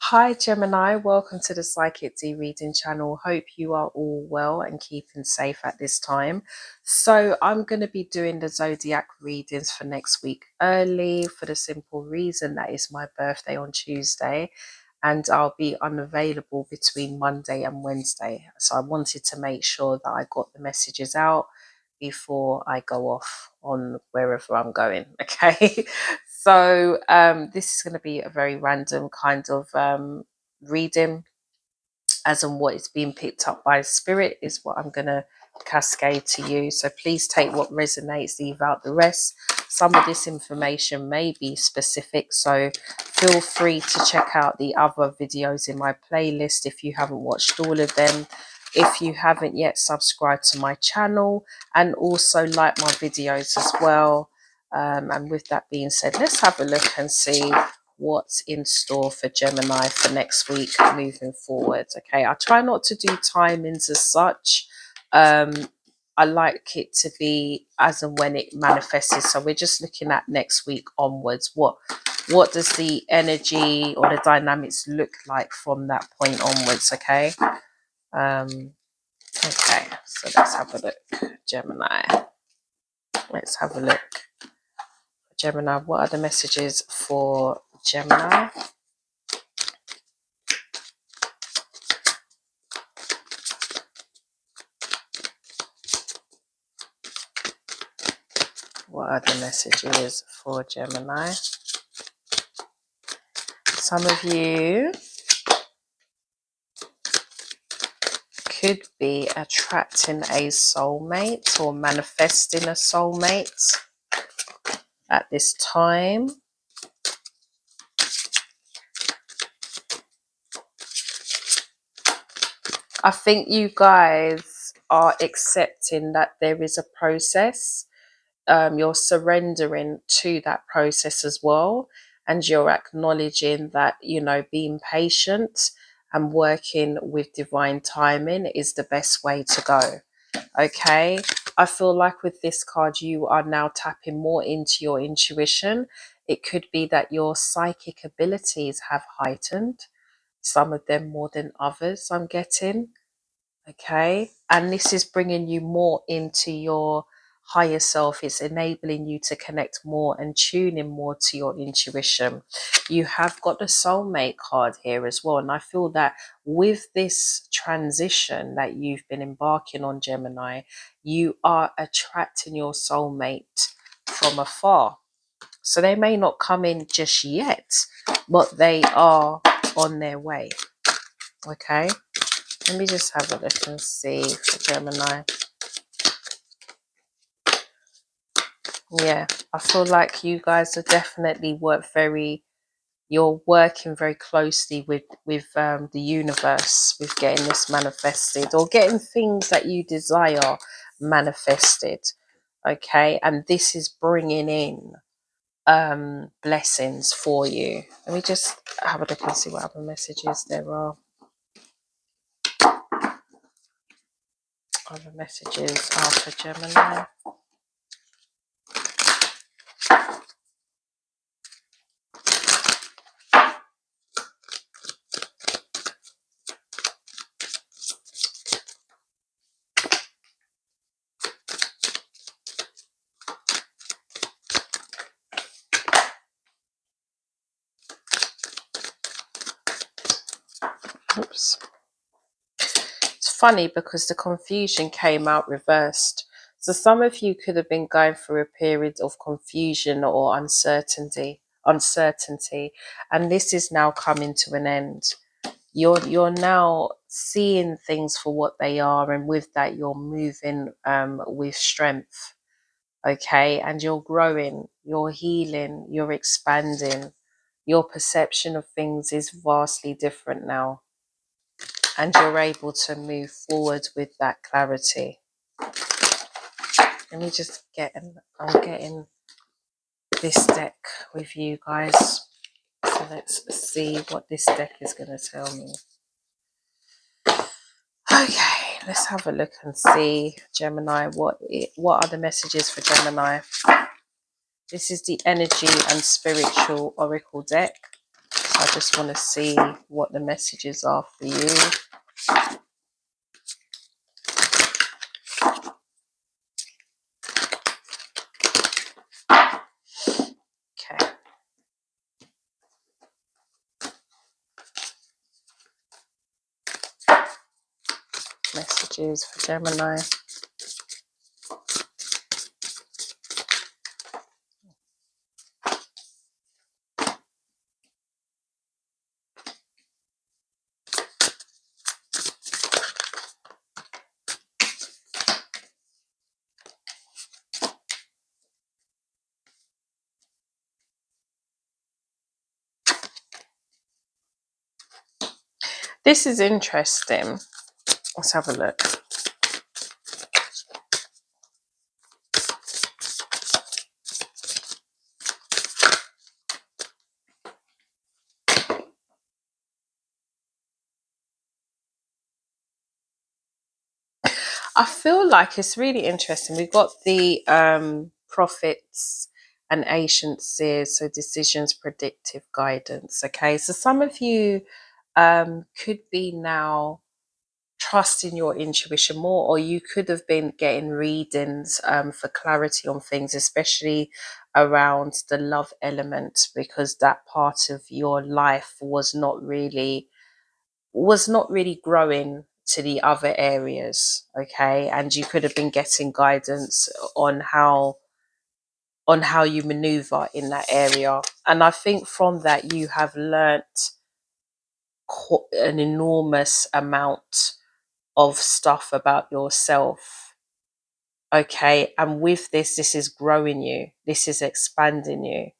Hi Gemini, welcome to the Psychic D reading channel. Hope you are all well and keeping safe at this time. So I'm going to be doing the zodiac readings for next week early for the simple reason that it's my birthday on Tuesday and I'll be unavailable between Monday and Wednesday. So I wanted to make sure that I got the messages out before I go off on wherever I'm going. Okay. So this is going to be a very random kind of reading, as in what is being picked up by spirit is what I'm going to cascade to you. So please take what resonates, leave out the rest. Some of this information may be specific, so feel free to check out the other videos in my playlist if you haven't watched all of them. If you haven't yet subscribed to my channel, and also like my videos as well. And with that being said, let's have a look and see what's in store for Gemini for next week moving forward. Okay, I try not to do timings as such. I like it to be as and when it manifests. So we're just looking at next week onwards. What does the energy or the dynamics look like from that point onwards? Okay. Okay, so let's have a look. Gemini. Let's have a look. Gemini, what are the messages for Gemini? What are the messages for Gemini? Some of you could be attracting a soulmate or manifesting a soulmate at this time. I think you guys are accepting that there is a process. You're surrendering to that process as well, and you're acknowledging that, you know, being patient and working with divine timing is the best way to go. Okay, I feel like with this card you are now tapping more into your intuition. It could be that your psychic abilities have heightened, some of them more than others, I'm getting. Okay, and this is bringing you more into your higher self. It's enabling you to connect more and tune in more to your intuition. You have got the soulmate card here as well, and I feel that with this transition that you've been embarking on, Gemini, you are attracting your soulmate from afar. So they may not come in just yet, but they are on their way. Okay, let me just have a look and see for Gemini. Yeah, I feel like you guys are definitely you're working very closely with the universe, with getting this manifested or getting things that you desire manifested. Okay, and this is bringing in blessings for you. Let me just have a look and see what other messages there are. Other messages are for Gemini. Oops. It's funny because the confusion came out reversed. So some of you could have been going through a period of confusion or uncertainty, and this is now coming to an end. You're now seeing things for what they are, and with that you're moving with strength. Okay, and you're growing, you're healing, you're expanding. Your perception of things is vastly different now, and you're able to move forward with that clarity. Let me just I'm getting this deck with you guys. So let's see what this deck is going to tell me. Okay, let's have a look and see, Gemini, what are the messages for Gemini? This is the energy and spiritual oracle deck. So I just want to see what the messages are for you. Okay. Messages for Gemini. This is interesting. Let's have a look. I feel like it's really interesting. We've got the prophets and ancient seers, so decisions, predictive guidance. Okay, so some of you could be now trusting your intuition more, or you could have been getting readings for clarity on things, especially around the love element, because that part of your life was not really growing to the other areas. Okay, and you could have been getting guidance on how you maneuver in that area, and I think from that you have learnt an enormous amount of stuff about yourself. Okay, and with this is growing you, this is expanding you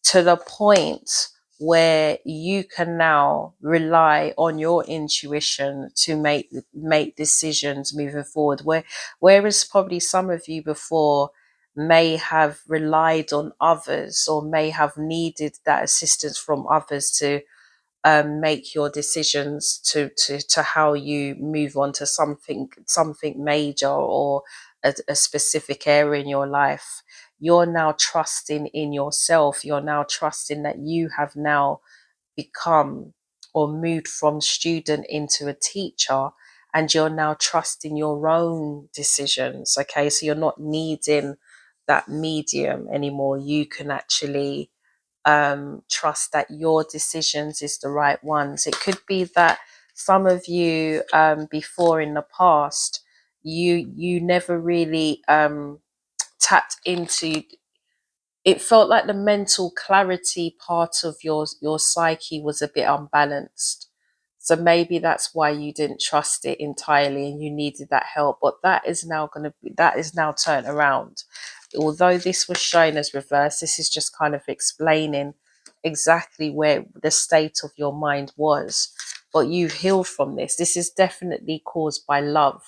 to the point where you can now rely on your intuition to make decisions moving forward, whereas probably some of you before may have relied on others or may have needed that assistance from others to make your decisions to how you move on to something major, or a specific area in your life. You're now trusting in yourself. You're now trusting that you have now become or moved from student into a teacher, and you're now trusting your own decisions. Okay, so you're not needing that medium anymore. You can actually trust that your decisions is the right ones. It could be that some of you before in the past, you never really tapped into. It felt like the mental clarity part of your psyche was a bit unbalanced, so maybe that's why you didn't trust it entirely and you needed that help. But that is now turned around. Although this was shown as reverse, this is just kind of explaining exactly where the state of your mind was. But you've healed from this. This is definitely caused by love.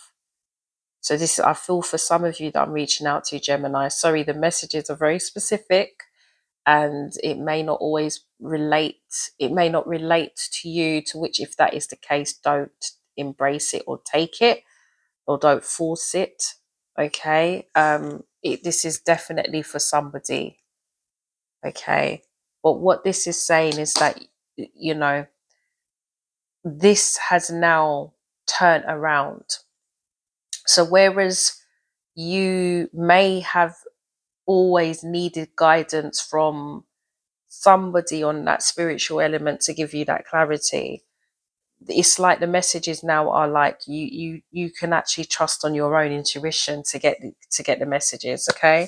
So this, I feel for some of you that I'm reaching out to, Gemini. Sorry, the messages are very specific and it may not always relate. It may not relate to you, to which, if that is the case, don't embrace it or take it, or don't force it. Okay. This is definitely for somebody. Okay. But what this is saying is that, you know, this has now turned around. So whereas you may have always needed guidance from somebody on that spiritual element to give you that clarity, it's like the messages now are like you can actually trust on your own intuition to get the messages. Okay.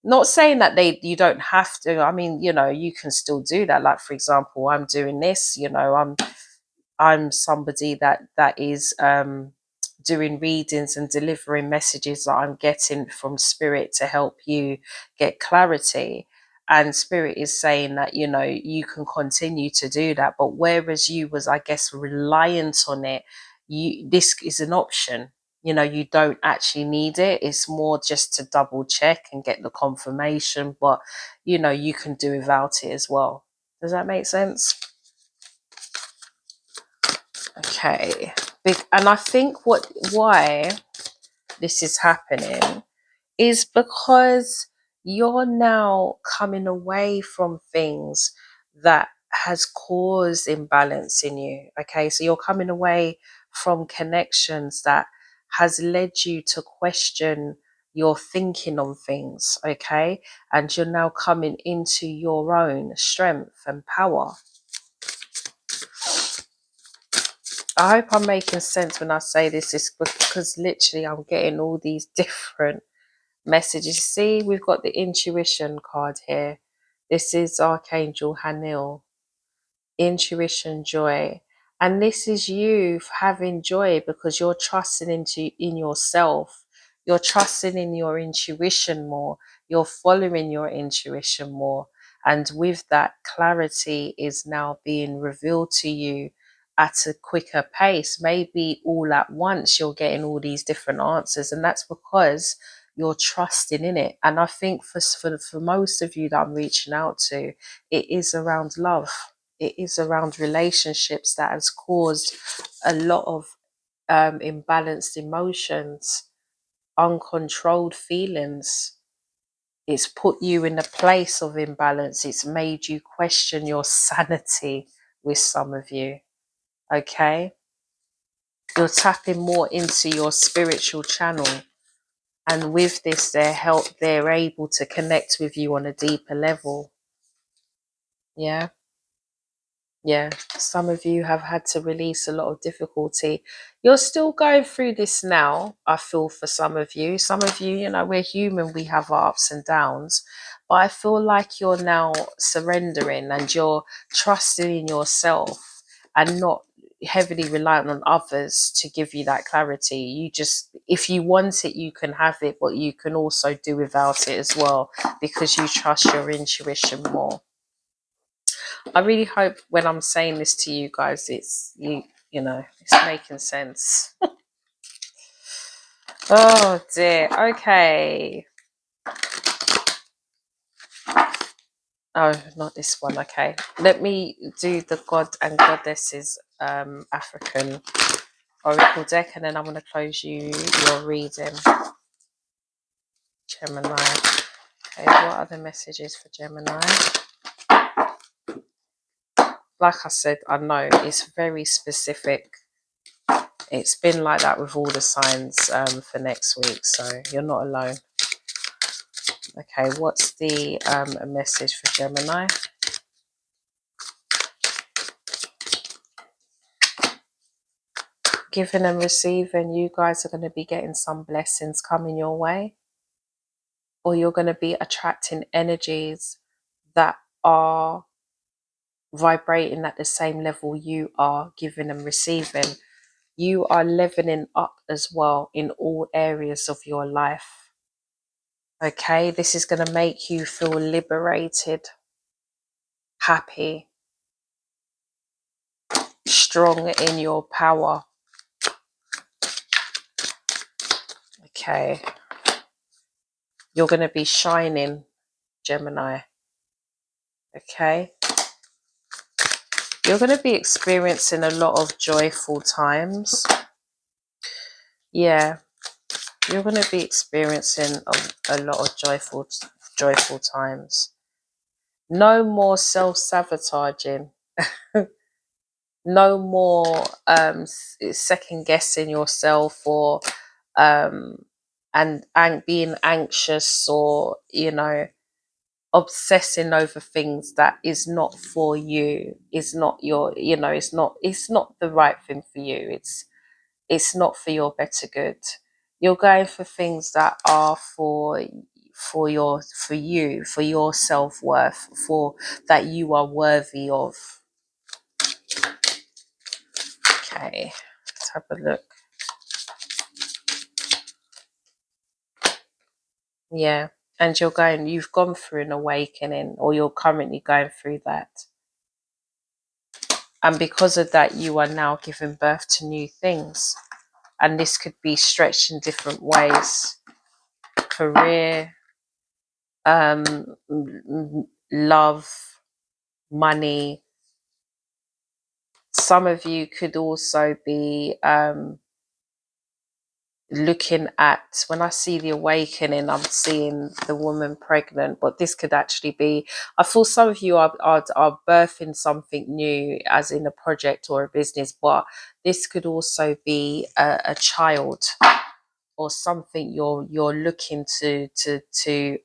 Not saying that you don't have to. I mean, you can still do that. Like, for example, I'm doing this, I'm somebody that is doing readings and delivering messages that I'm getting from spirit to help you get clarity. And spirit is saying that, you can continue to do that. But whereas you was, I guess, reliant on it, this is an option. You don't actually need it. It's more just to double check and get the confirmation. But, you can do without it as well. Does that make sense? Okay. And I think why this is happening is because you're now coming away from things that has caused imbalance in you. Okay, so you're coming away from connections that has led you to question your thinking on things. Okay, and you're now coming into your own strength and power. I hope I'm making sense when I say this, is because literally I'm getting all these different messages. See, we've got the intuition card here. This is Archangel Hanil. Intuition, joy. And this is you having joy because you're trusting in yourself. You're trusting in your intuition more. You're following your intuition more. And with that, clarity is now being revealed to you at a quicker pace. Maybe all at once you're getting all these different answers. And that's because you're trusting in it. And I think for most of you that I'm reaching out to, it is around love. It is around relationships that has caused a lot of imbalanced emotions, uncontrolled feelings. It's put you in a place of imbalance. It's made you question your sanity with some of you. Okay? You're tapping more into your spiritual channel. And with this, they're able to connect with you on a deeper level. Yeah. Yeah, some of you have had to release a lot of difficulty. You're still going through this now, I feel, for some of you. Some of you, you know, we're human, we have our ups and downs. But I feel like you're now surrendering and you're trusting in yourself and not heavily reliant on others to give you that clarity. You just, if you want it, you can have it, but you can also do without it as well because you trust your intuition more. I really hope when I'm saying this to you guys, it's you know, it's making sense. Oh dear. Okay. Oh, not this one. Okay. Let me do the God and Goddesses African Oracle deck, and then I'm going to close your reading. Gemini. Okay. What are the messages for Gemini? Like I said, I know it's very specific. It's been like that with all the signs for next week, so you're not alone. Okay, what's the message for Gemini? Giving and receiving, you guys are going to be getting some blessings coming your way, or you're going to be attracting energies that are vibrating at the same level you are giving and receiving. You are leveling up as well in all areas of your life. Okay, this is going to make you feel liberated, happy, strong in your power. Okay, you're going to be shining, Gemini. Okay, you're going to be experiencing a lot of joyful times. Yeah, you're going to be experiencing a lot of joyful times. No more self-sabotaging. No more second guessing yourself, or and being anxious, or you know, obsessing over things that is not for you, is not your, you know, it's not the right thing for you. It's not for your better good. You're going for things that are for you, for your self-worth, for that you are worthy of. Okay, let's have a look. Yeah, and you've gone through an awakening, or you're currently going through that. And because of that, you are now giving birth to new things. And this could be stretched in different ways. Career, love, money. Some of you could also be looking at, when I see the awakening, I'm seeing the woman pregnant, but this could actually be, I feel some of you are birthing something new, as in a project or a business, but this could also be a child or something you're looking to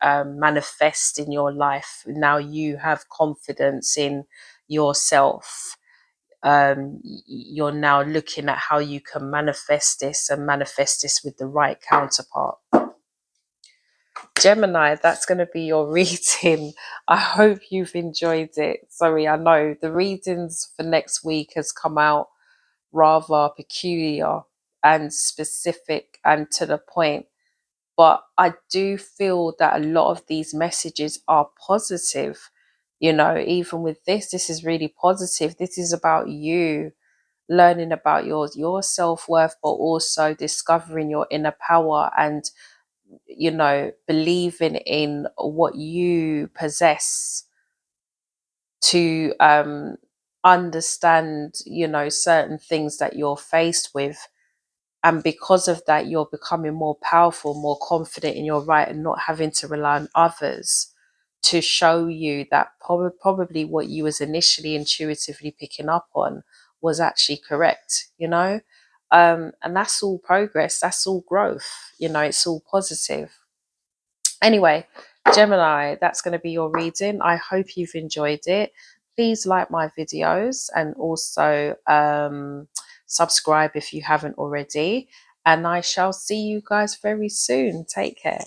manifest in your life. Now you have confidence in yourself. You're now looking at how you can manifest this, and manifest this with the right counterpart. Gemini, that's going to be your reading. I hope you've enjoyed it. Sorry, I know the readings for next week has come out rather peculiar and specific and to the point, but I do feel that a lot of these messages are positive. You know, even with this is really positive. This is about you learning about your self-worth, but also discovering your inner power, and believing in what you possess to understand certain things that you're faced with. And because of that, you're becoming more powerful, more confident in your right, and not having to rely on others to show you that probably what you was initially intuitively picking up on was actually correct. And that's all progress, that's all growth. It's all positive. Anyway, Gemini, that's going to be your reading. I hope you've enjoyed it. Please like my videos, and also subscribe if you haven't already. And I shall see you guys very soon. Take care.